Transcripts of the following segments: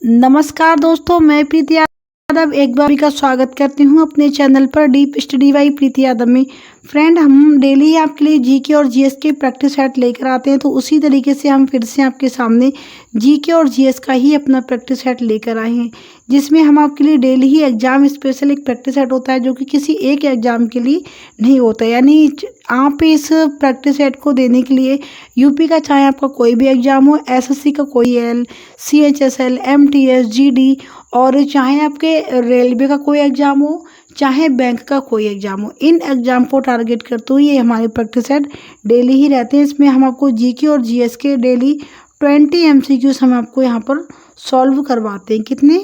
नमस्कार दोस्तों, मैं प्रीति यादव एक बार का स्वागत करती हूँ अपने चैनल पर डीप स्टडी बाई प्रीति यादव में। फ्रेंड, हम डेली आपके लिए जीके और जीएस के प्रैक्टिस सेट लेकर आते हैं, तो उसी तरीके से हम फिर से आपके सामने जीके और जीएस का ही अपना प्रैक्टिस सेट लेकर आए हैं, जिसमें हम आपके लिए डेली ही एग्जाम स्पेशल एक प्रैक्टिस सेट होता है जो कि किसी एक एग्जाम के लिए नहीं होता। यानी आप इस प्रैक्टिस सेट को देने के लिए यूपी का चाहे आपका कोई भी एग्जाम हो, एसएससी का कोई एल, सीएचएसएल, एमटीएस, जीडी, और चाहे आपके रेलवे का कोई एग्जाम हो, चाहे बैंक का कोई एग्जाम हो, इन एग्जाम को टारगेट करते हुए ये हमारे प्रैक्टिस सेट डेली ही रहते हैं। इसमें हम आपको जीके और जीएस के डेली 20 एमसीक्यूज हम आपको यहाँ पर सॉल्व करवाते हैं। कितने?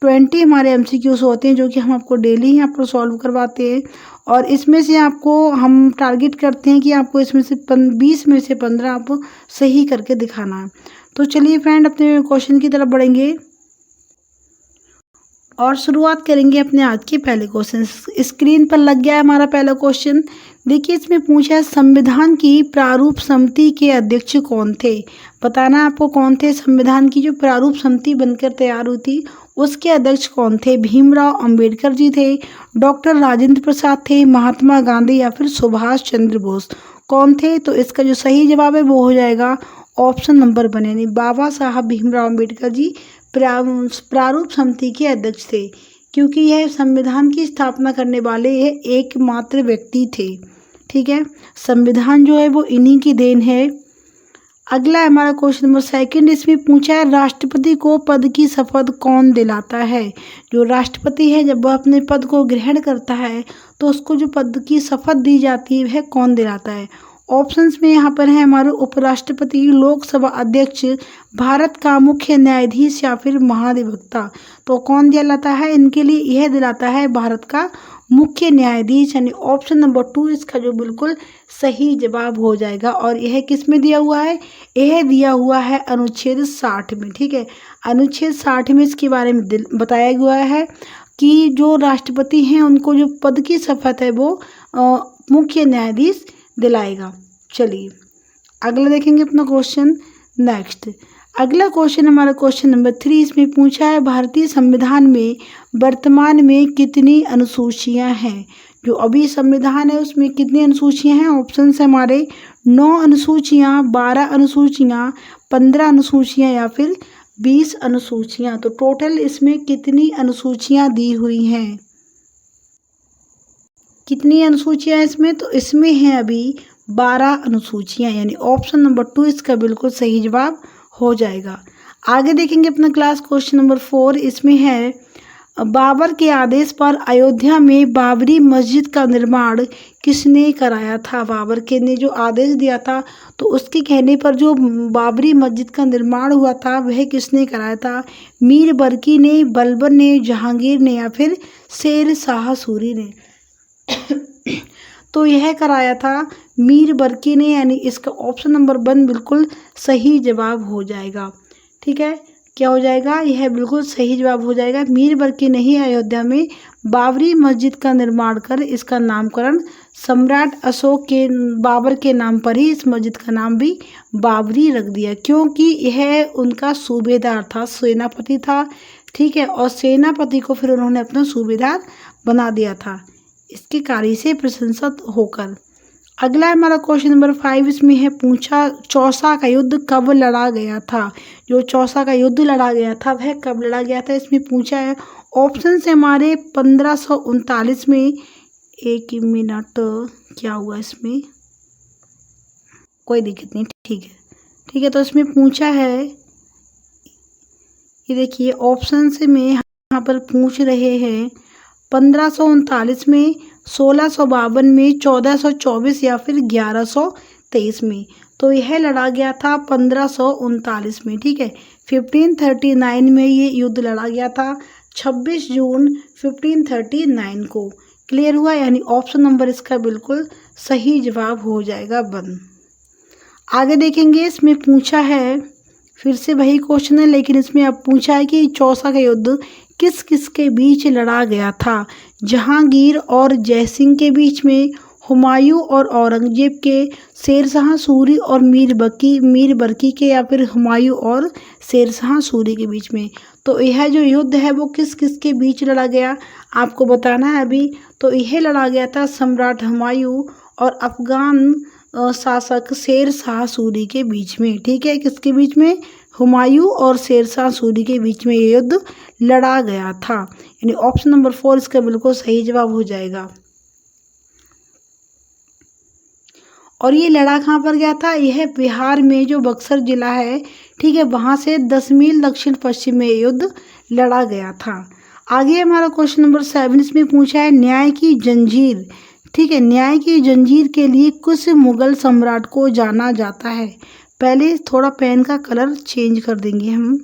20 हमारे एमसीक्यूज होते हैं जो कि हम आपको डेली यहाँ पर सॉल्व करवाते हैं। और इसमें से आपको हम टारगेट करते हैं कि आपको इसमें से 20 में से 15 आप सही करके दिखाना है। तो चलिए फ्रेंड, अपने क्वेश्चन की तरफ बढ़ेंगे और शुरुआत करेंगे अपने आज के पहले क्वेश्चन। स्क्रीन पर लग गया है हमारा पहला क्वेश्चन। देखिए, इसमें पूछा है संविधान की प्रारूप समिति के अध्यक्ष कौन थे। बताना आपको कौन थे। संविधान की जो प्रारूप समिति बनकर तैयार हुई थी उसके अध्यक्ष कौन थे। भीमराव अंबेडकर जी थे, डॉक्टर राजेंद्र प्रसाद थे, महात्मा गांधी या फिर सुभाष चंद्र बोस कौन थे। तो इसका जो सही जवाब है वो हो जाएगा ऑप्शन नंबर बने, यानी बाबा साहब भीमराव अंबेडकर जी प्रारूप समिति के अध्यक्ष थे, क्योंकि यह संविधान की स्थापना करने वाले एकमात्र व्यक्ति थे। ठीक है, संविधान जो है वो इन्हीं की देन है। अगला है हमारा क्वेश्चन नंबर 2। इसमें पूछा है राष्ट्रपति को पद की शपथ कौन दिलाता है। जो राष्ट्रपति है जब वह अपने पद को ग्रहण करता है तो उसको जो पद की शपथ दी जाती है वह कौन दिलाता है। ऑप्शंस में यहाँ पर है हमारे उपराष्ट्रपति, लोकसभा अध्यक्ष, भारत का मुख्य न्यायाधीश या फिर महाधिवक्ता। तो कौन दिलाता है इनके लिए? यह दिलाता है भारत का मुख्य न्यायाधीश, यानी ऑप्शन नंबर 2 इसका जो बिल्कुल सही जवाब हो जाएगा। और यह किस में दिया हुआ है? यह दिया हुआ है अनुच्छेद 60 में। ठीक है, अनुच्छेद 60 में इसके बारे में बताया गया है कि जो राष्ट्रपति हैं उनको जो पद की शपथ है वो मुख्य न्यायाधीश दिलाएगा। चलिए अगला देखेंगे अपना क्वेश्चन। नेक्स्ट अगला क्वेश्चन हमारा क्वेश्चन नंबर 3। इसमें पूछा है भारतीय संविधान में वर्तमान में कितनी अनुसूचियां हैं। जो अभी संविधान है उसमें कितनी अनुसूचियां हैं। ऑप्शन है हमारे 9 अनुसूचियां, 12 अनुसूचियां, 15 अनुसूचियां या फिर 20 अनुसूचियां। तो टोटल इसमें कितनी अनुसूचियां दी हुई हैं। कितनी अनुसूचियां इसमें? तो इसमें है अभी 12 अनुसूचियां, यानी ऑप्शन नंबर 2 इसका बिल्कुल सही जवाब हो जाएगा। आगे देखेंगे अपना क्लास क्वेश्चन नंबर 4। इसमें है बाबर के आदेश पर अयोध्या में बाबरी मस्जिद का निर्माण किसने कराया था। बाबर के ने जो आदेश दिया था तो उसके कहने पर जो बाबरी मस्जिद का निर्माण हुआ था वह किसने कराया था। मीर बरकी ने, बलबन ने, जहांगीर ने या फिर शेर शाह सूरी ने। तो यह कराया था मीर बरकी ने, यानी इसका ऑप्शन नंबर 1 बिल्कुल सही जवाब हो जाएगा। ठीक है, क्या हो जाएगा? यह बिल्कुल सही जवाब हो जाएगा। मीर बरकी ने ही अयोध्या में बाबरी मस्जिद का निर्माण कर इसका नामकरण सम्राट अशोक के बाबर के नाम पर ही इस मस्जिद का नाम भी बाबरी रख दिया, क्योंकि यह उनका सूबेदार था, सेनापति था। ठीक है, और सेनापति को फिर उन्होंने अपना सूबेदार बना दिया था इसके कार्य से प्रशंसित होकर। अगला है हमारा क्वेश्चन नंबर 5। इसमें है पूछा चौसा का युद्ध कब लड़ा गया था। जो चौसा का युद्ध लड़ा गया था वह कब लड़ा गया था। इसमें पूछा है ऑप्शन से हमारे 1539 में। एक मिनट, क्या हुआ इसमें? कोई दिक्कत नहीं, ठीक है ठीक है। तो इसमें पूछा है, ये देखिए ऑप्शन से में यहाँ पर पूछ रहे हैं 1539 में, 1652 में, 1424 या फिर 1123 में। तो यह लड़ा गया था 1539 में। ठीक है, 1539 में ये युद्ध लड़ा गया था, 26 जून 1539 को। क्लियर हुआ, यानी ऑप्शन नंबर इसका बिल्कुल सही जवाब हो जाएगा 1। आगे देखेंगे, इसमें पूछा है फिर से वही क्वेश्चन है, लेकिन इसमें अब पूछा है कि चौसा का युद्ध किस किस के बीच लड़ा गया था। जहांगीर और जयसिंह के बीच में, हुमायूं और औरंगजेब के, शेरशाह सूरी और मीर बरकी के, या फिर हुमायूं और शेरशाह सूरी के बीच में। तो यह जो युद्ध है वो किस किस के बीच लड़ा गया आपको बताना है अभी। तो यह लड़ा गया था सम्राट हुमायूं और अफगान शासक शेरशाह सूरी के बीच में। ठीक है, किसके बीच में? हुमायूं और शेरशाह सूरी के बीच में ये युद्ध लड़ा गया था। यानी ऑप्शन नंबर 4 इसका बिल्कुल सही जवाब हो जाएगा। और ये लड़ा कहाँ पर गया था? यह बिहार में जो बक्सर जिला है, ठीक है, वहाँ से 10 मील दक्षिण पश्चिम में युद्ध लड़ा गया था। आगे हमारा क्वेश्चन नंबर 7 इसमें पूछा है न्याय की जंजीर। ठीक है, न्याय की जंजीर के लिए किस मुगल सम्राट को जाना जाता है? पहले थोड़ा पेन का कलर चेंज कर देंगे हम,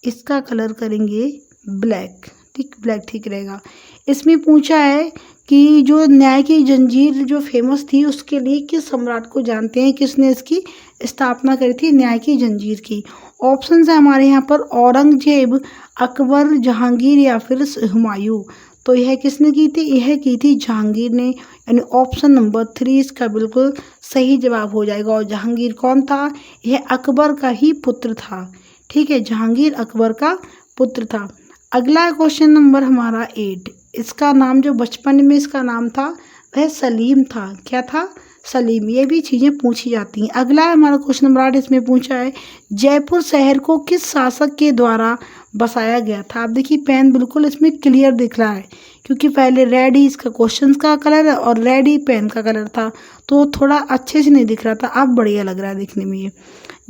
इसका कलर करेंगे ब्लैक। ठीक, ब्लैक ठीक रहेगा। इसमें पूछा है कि जो न्याय की जंजीर जो फेमस थी उसके लिए किस सम्राट को जानते हैं, किसने इसकी स्थापना करी थी न्याय की जंजीर की? ऑप्शन है हमारे यहाँ पर औरंगजेब, अकबर, जहांगीर या फिर हुमायूं। तो यह किसने की थी? यह की थी जहांगीर ने। यानी ऑप्शन नंबर 3 इसका बिल्कुल सही जवाब हो जाएगा। और जहांगीर कौन था? यह अकबर का ही पुत्र था। ठीक है, जहांगीर अकबर का पुत्र था। अगला क्वेश्चन नंबर हमारा 8, इसका नाम जो बचपन में इसका नाम था वह सलीम था। क्या था? सलीम। ये भी चीज़ें पूछी जाती हैं। अगला हमारा क्वेश्चन नंबर 8 इसमें पूछा है जयपुर शहर को किस शासक के द्वारा बसाया गया था? आप देखिए पेन बिल्कुल इसमें क्लियर दिख रहा है, क्योंकि पहले रेड ही इसका क्वेश्चन का कलर है और रेड ही पेन का कलर था, तो थोड़ा अच्छे से नहीं दिख रहा था। अब बढ़िया लग रहा है दिखने में। ये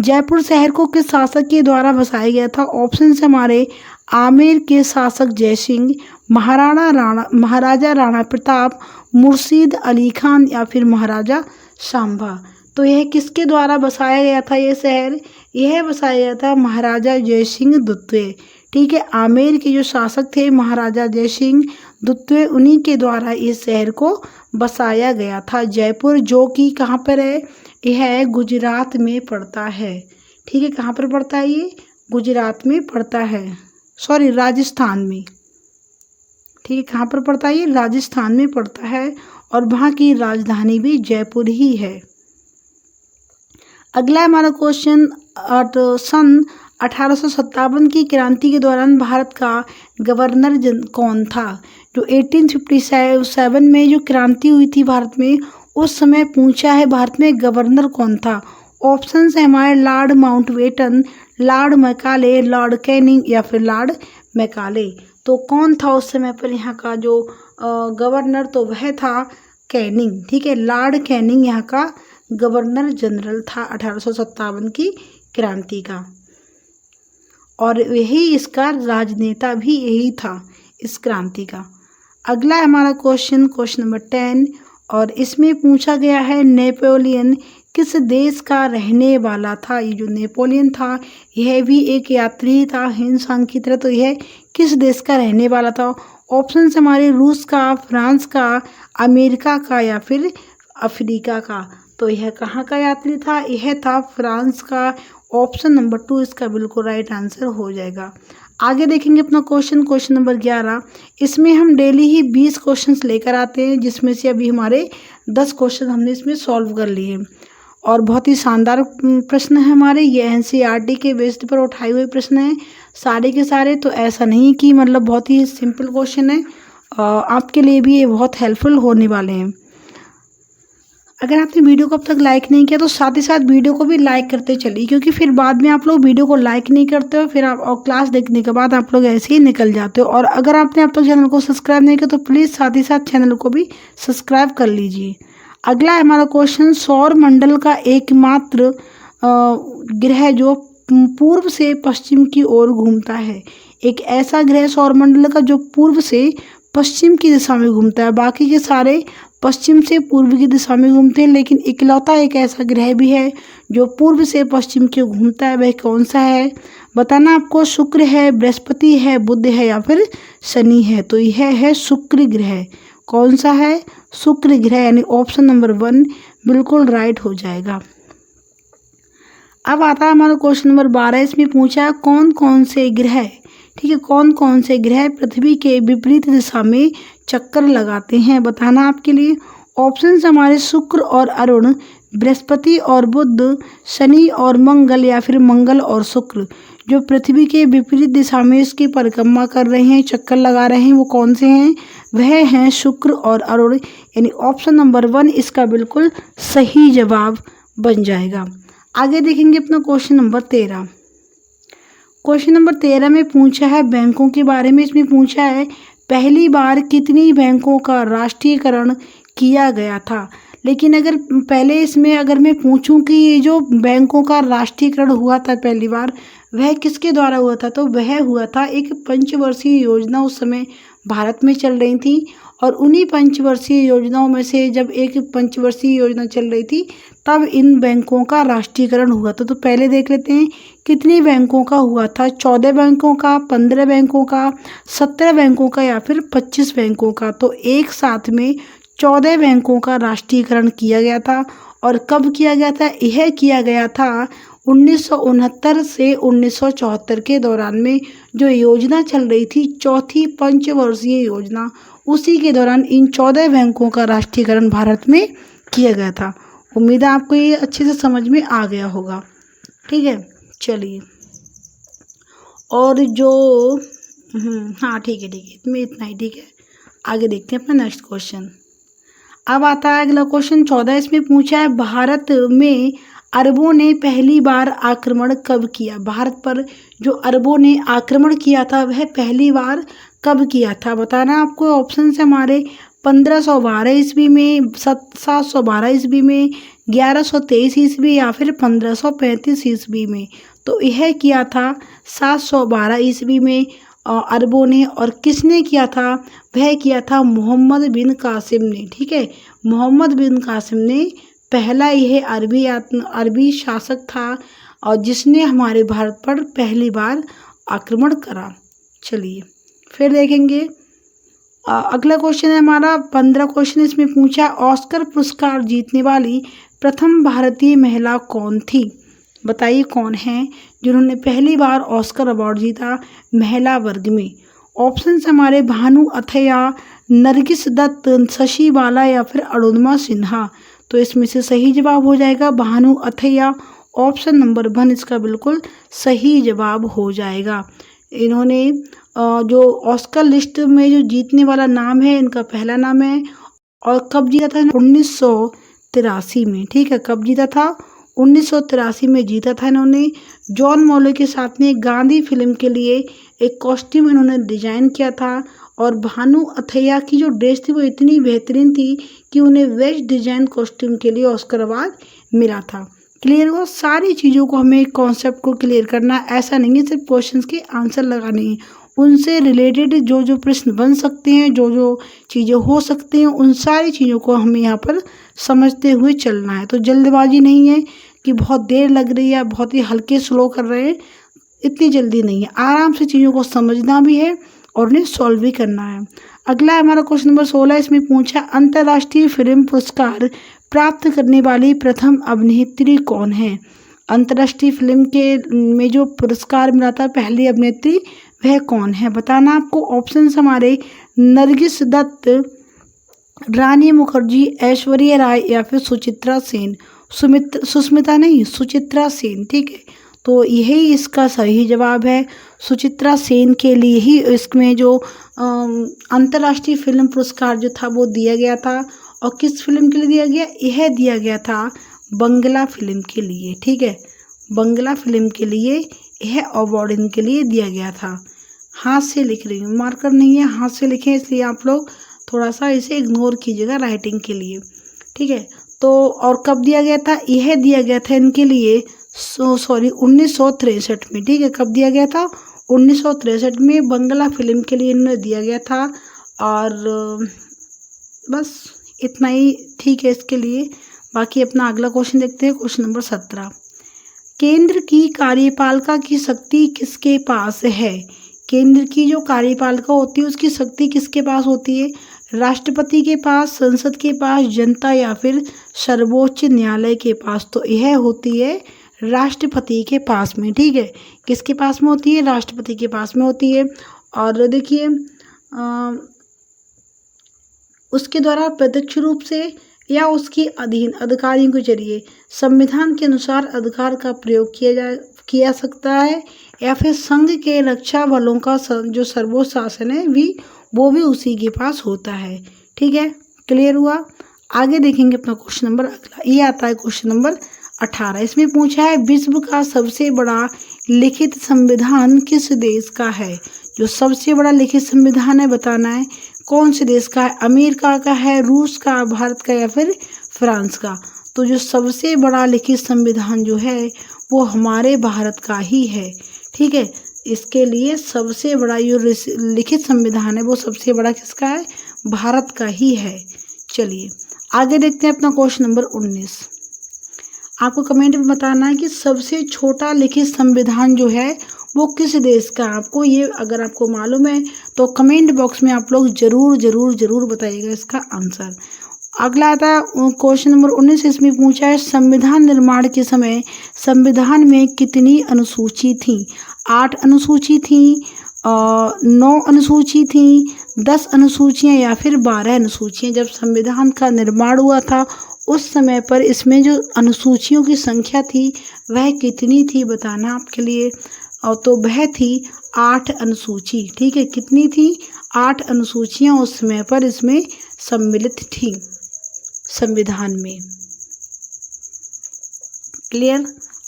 जयपुर शहर को किस शासक के द्वारा बसाया गया था? ऑप्शन से हमारे आमेर के शासक जयसिंह, महाराजा राणा प्रताप, मुर्शीद अली खान या फिर महाराजा सांभा। तो यह किसके द्वारा बसाया गया था ये शहर? यह बसाया गया था महाराजा जयसिंह द्वितीय। ठीक है, आमेर के जो शासक थे महाराजा जयसिंह द्वितीय, उन्हीं के द्वारा इस शहर को बसाया गया था। जयपुर जो कि कहाँ पर है? यह गुजरात में पड़ता है। ठीक है, कहाँ पर पड़ता है ये? गुजरात में पड़ता है, सॉरी राजस्थान में। ठीक है, कहाँ पर पड़ता है ये? राजस्थान में पड़ता है और वहाँ की राजधानी भी जयपुर ही है। अगला हमारा क्वेश्चन सन 1857 की क्रांति के दौरान भारत का गवर्नर कौन था? जो 1857 में जो क्रांति हुई थी भारत में, उस समय पूछा है भारत में गवर्नर कौन था? ऑप्शन है हमारे Lord Mountbatten, Lord Macaulay, Lord Canning या फिर लॉर्ड मैकाले। तो कौन था उस समय पर यहाँ का जो गवर्नर? तो वह था कैनिंग। ठीक है, लॉर्ड कैनिंग यहाँ का गवर्नर जनरल था 1857 की क्रांति का, और यही इसका राजनेता भी यही था इस क्रांति का। अगला हमारा क्वेश्चन नंबर 10, और इसमें पूछा गया है नेपोलियन किस देश का रहने वाला था? ये जो नेपोलियन था यह भी एक यात्री था हिंदुस्तान की तरह, तो यह किस देश का रहने वाला था? ऑप्शन हमारे रूस का, फ्रांस का, अमेरिका का या फिर अफ्रीका का। तो यह कहाँ का यात्री था? यह था फ्रांस का। ऑप्शन नंबर 2 इसका बिल्कुल राइट आंसर हो जाएगा। आगे देखेंगे अपना क्वेश्चन नंबर 11। इसमें हम डेली ही 20 क्वेश्चंस लेकर आते हैं, जिसमें से अभी हमारे 10 क्वेश्चन हमने इसमें सॉल्व कर लिए, और बहुत ही शानदार प्रश्न है हमारे। ये एनसीईआरटी के बेस्ड पर उठाए हुए प्रश्न हैं सारे के सारे। तो ऐसा नहीं कि मतलब बहुत ही सिंपल क्वेश्चन है, आपके लिए भी ये बहुत हेल्पफुल होने वाले हैं। अगर आपने वीडियो को अब तक लाइक नहीं किया तो साथ ही साथ वीडियो को भी लाइक करते चलिए, क्योंकि फिर बाद में आप लोग वीडियो को लाइक नहीं करते हो, फिर आप और क्लास देखने के बाद आप लोग ऐसे ही निकल जाते हो। और अगर आपने अब तक चैनल को सब्सक्राइब नहीं किया तो प्लीज़ साथ ही साथ चैनल को भी सब्सक्राइब कर लीजिए। अगला है हमारा क्वेश्चन, सौर मंडल का एकमात्र ग्रह जो पूर्व से पश्चिम की ओर घूमता है। एक ऐसा ग्रह सौर मंडल का जो पूर्व से पश्चिम की दिशा में घूमता है, बाकी के सारे पश्चिम से पूर्व की दिशा में घूमते हैं, लेकिन इकलौता एक ऐसा ग्रह भी है जो पूर्व से पश्चिम की घूमता है। वह कौन सा है बताना आपको? शुक्र है, बृहस्पति है, बुध है या फिर शनि है। तो यह है शुक्र ग्रह। कौन सा है? शुक्र ग्रह, यानी ऑप्शन नंबर 1 बिल्कुल राइट हो जाएगा। अब आता है हमारा क्वेश्चन नंबर 12। इसमें पूछा कौन कौन से ग्रह, ठीक है, कौन कौन से ग्रह पृथ्वी के विपरीत दिशा में चक्कर लगाते हैं बताना आपके लिए। ऑप्शन हमारे शुक्र और अरुण, बृहस्पति और बुध, शनि और मंगल या फिर मंगल और शुक्र। जो पृथ्वी के विपरीत दिशा में इसकी परिक्रमा कर रहे हैं, चक्कर लगा रहे हैं, वो कौन से हैं? वह हैं शुक्र और अरुण, यानी ऑप्शन नंबर 1 इसका बिल्कुल सही जवाब बन जाएगा। आगे देखेंगे अपना क्वेश्चन नंबर 13। क्वेश्चन नंबर 13 में पूछा है बैंकों के बारे में। इसमें पूछा है पहली बार कितनी बैंकों का राष्ट्रीयकरण किया गया था। लेकिन अगर पहले इसमें अगर मैं पूछूं कि ये जो बैंकों का राष्ट्रीयकरण हुआ था पहली बार, वह किसके द्वारा हुआ था, तो वह हुआ था एक पंचवर्षीय योजना उस समय भारत में चल रही थी। और उन्हीं पंचवर्षीय योजनाओं में से जब एक पंचवर्षीय योजना चल रही थी तब इन बैंकों का राष्ट्रीयकरण हुआ था। तो पहले देख लेते हैं कितनी बैंकों का हुआ था। 14 बैंकों का, 15 बैंकों का, 17 बैंकों का या फिर 25 बैंकों का। तो एक साथ में 14 बैंकों का राष्ट्रीयकरण किया गया था। और कब किया गया था? यह किया गया था 1969 से 1974 के दौरान में, जो योजना चल रही थी चौथी पंचवर्षीय योजना, उसी के दौरान इन 14 बैंकों का राष्ट्रीयकरण भारत में किया गया था। उम्मीद है आपको ये अच्छे से समझ में आ गया होगा। ठीक है, चलिए। और जो हाँ ठीक है इसमें इतना ही। ठीक है, आगे देखते हैं अपना नेक्स्ट क्वेश्चन। अब आता है अगला क्वेश्चन 14। इसमें पूछा है भारत में अरबों ने पहली बार आक्रमण कब किया। भारत पर जो अरबों ने आक्रमण किया था वह पहली बार कब किया था, बताना आपको। ऑप्शन है हमारे 1512 ईस्वी में, 712 ईस्वी में, 1123 ईस्वी या फिर 1535 ईस्वी में। तो यह किया था 712 ईस्वी में अरबों ने। और किसने किया था? वह किया था मोहम्मद बिन कासिम ने। ठीक है, मोहम्मद बिन कासिम ने पहला यह अरबी शासक था और जिसने हमारे भारत पर पहली बार आक्रमण करा। चलिए फिर देखेंगे अगला क्वेश्चन है हमारा 15 क्वेश्चन। इसमें पूछा ऑस्कर पुरस्कार जीतने वाली प्रथम भारतीय महिला कौन थी। बताइए कौन है जिन्होंने पहली बार ऑस्कर अवार्ड जीता महिला वर्ग में। ऑप्शन हमारे भानु अथैया, नरगिस दत्त, शशि बाला या फिर अरुणिमा सिन्हा। तो इसमें से सही जवाब हो जाएगा भानु अथैया। ऑप्शन नंबर 1 इसका बिल्कुल सही जवाब हो जाएगा। इन्होंने जो ऑस्कर लिस्ट में जो जीतने वाला नाम है, इनका पहला नाम है। और कब जीता था? 1983 में। ठीक है, कब जीता था? 1983 में जीता था इन्होंने। जॉन मॉले के साथ में गांधी फिल्म के लिए एक कॉस्ट्यूम इन्होंने डिजाइन किया था। और भानु अथैया की जो ड्रेस थी वो इतनी बेहतरीन थी कि उन्हें बेस्ट डिजाइन कॉस्ट्यूम के लिए ऑस्कर अवार्ड मिला था। क्लियर हुआ? सारी चीज़ों को हमें कॉन्सेप्ट को क्लियर करना, ऐसा नहीं है सिर्फ क्वेश्चंस के आंसर लगाने हैं। उनसे रिलेटेड जो जो प्रश्न बन सकते हैं, जो जो चीज़ें हो सकती हैं, उन सारी चीज़ों को हमें यहाँ पर समझते हुए चलना है। तो जल्दबाजी नहीं है कि बहुत देर लग रही है, बहुत ही हल्के स्लो कर रहे हैं, इतनी जल्दी नहीं है। आराम से चीज़ों को समझना भी है और उन्हें सॉल्व भी करना है। अगला हमारा क्वेश्चन नंबर 16। इसमें पूछा अंतर्राष्ट्रीय फिल्म पुरस्कार प्राप्त करने वाली प्रथम अभिनेत्री कौन है। अंतर्राष्ट्रीय फिल्म के में जो पुरस्कार मिला था पहली अभिनेत्री, वह कौन है, बताना आपको। ऑप्शन हमारे नरगिस दत्त, रानी मुखर्जी, ऐश्वर्या राय या फिर सुचित्रा सेन। सुस्मिता नहीं, सुचित्रा सेन। ठीक है, तो यही इसका सही जवाब है। सुचित्रा सेन के लिए ही इसमें जो अंतर्राष्ट्रीय फिल्म पुरस्कार जो था वो दिया गया था। और किस फिल्म के लिए दिया गया? यह दिया गया था बंगला फिल्म के लिए। ठीक है, बंगला फिल्म के लिए यह अवार्ड इनके लिए दिया गया था। हाथ से लिख रही हूँ, मार्कर नहीं है, हाथ से लिखें, इसलिए आप लोग थोड़ा सा इसे इग्नोर कीजिएगा राइटिंग के लिए। ठीक है, तो और कब दिया गया था? यह दिया गया था इनके लिए 1963 में। ठीक है, कब दिया गया था? 1963 में बंगला फिल्म के लिए इन्हें दिया गया था। और बस इतना ही ठीक है इसके लिए। बाकी अपना अगला क्वेश्चन देखते हैं, क्वेश्चन नंबर 17। केंद्र की कार्यपालिका की शक्ति किसके पास है। केंद्र की जो कार्यपालिका होती है उसकी शक्ति किसके पास होती है? राष्ट्रपति के पास, संसद के पास, जनता या फिर सर्वोच्च न्यायालय के पास। तो यह होती है राष्ट्रपति के पास में। ठीक है, किसके पास में होती है? राष्ट्रपति के पास में होती है। और देखिए उसके द्वारा प्रत्यक्ष रूप से या उसके अधीन अधिकारियों के जरिए संविधान के अनुसार अधिकार का प्रयोग किया सकता है, या फिर संघ के रक्षा बलों का जो सर्वोच्च शासन है वो भी उसी के पास होता है। ठीक है, क्लियर हुआ। आगे देखेंगे अपना क्वेश्चन नंबर अगला, ये आता है क्वेश्चन नंबर 18। इसमें पूछा है विश्व का सबसे बड़ा लिखित संविधान किस देश का है। जो सबसे बड़ा लिखित संविधान है बताना है कौन से देश का है, अमेरिका का है, रूस का, भारत का या फिर फ्रांस का। तो जो सबसे बड़ा लिखित संविधान जो है वो हमारे भारत का ही है। ठीक है, इसके लिए सबसे बड़ा जो लिखित संविधान है वो सबसे बड़ा किसका है, भारत का ही है। चलिए आगे देखते हैं अपना क्वेश्चन नंबर 19। आपको कमेंट में बताना है कि सबसे छोटा लिखित संविधान जो है वो किस देश का। आपको ये अगर आपको मालूम है तो कमेंट बॉक्स में आप लोग जरूर जरूर जरूर बताइएगा इसका आंसर। अगला आता है क्वेश्चन नंबर 19। इसमें पूछा है संविधान निर्माण के समय संविधान में कितनी अनुसूची थी। 8 अनुसूची थी, 9 अनुसूची थी, 10 अनुसूचियाँ या फिर 12 अनुसूचियाँ। जब संविधान का निर्माण हुआ था उस समय पर इसमें जो अनुसूचियों की संख्या थी वह कितनी थी बताना आपके लिए। और तो वह थी 8 अनुसूची। ठीक है, कितनी थी, 8 अनुसूचियाँ उस समय पर इसमें सम्मिलित थी संविधान में। क्लियर।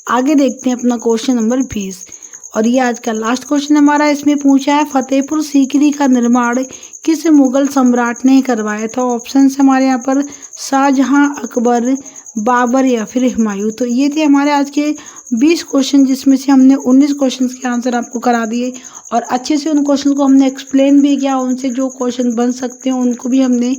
आगे देखते हैं अपना क्वेश्चन नंबर 20 और ये आज का लास्ट क्वेश्चन हमारा। इसमें पूछा है फतेहपुर सीकरी का निर्माण किस मुगल सम्राट ने करवाया था। ऑप्शन हमारे यहाँ पर शाहजहां, अकबर, बाबर या फिर हुमायूं। तो ये थे हमारे आज के 20 क्वेश्चन, जिसमें से हमने 19 क्वेश्चन के आंसर आपको करा दिए और अच्छे से उन क्वेश्चन को हमने एक्सप्लेन भी किया। उनसे जो क्वेश्चन बन सकते हैं उनको भी हमने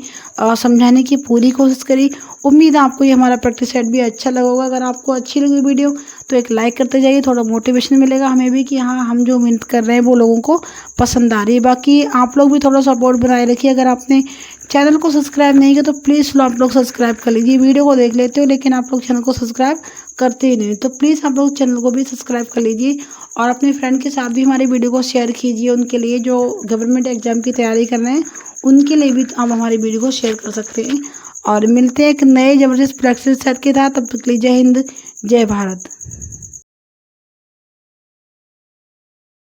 समझाने की पूरी कोशिश करी। उम्मीद है आपको ये हमारा प्रैक्टिस सेट भी अच्छा लगा होगा। अगर आपको अच्छी लगी वीडियो तो एक लाइक करते जाइए, थोड़ा मोटिवेशन मिलेगा हमें भी कि हाँ हम जो मेहनत कर रहे हैं वो लोगों को पसंद आ रही है। बाकी आप लोग भी थोड़ा सपोर्ट बनाए रखिए। अगर आपने चैनल को सब्सक्राइब नहीं किया तो प्लीज़ आप लोग सब्सक्राइब कर लीजिए। वीडियो को देख लेते हो लेकिन आप लोग चैनल को सब्सक्राइब करते ही नहीं, तो प्लीज़ आप लोग चैनल को भी सब्सक्राइब कर लीजिए और अपने फ्रेंड के साथ भी हमारी वीडियो को शेयर कीजिए। उनके लिए जो गवर्नमेंट एग्जाम की तैयारी कर रहे हैं उनके लिए भी आप हमारी वीडियो को शेयर कर सकते हैं। और मिलते हैं एक नए ज़बरदस्त प्रैक्टिस सेट के साथ। तब तक के लिए जय हिंद, जय भारत।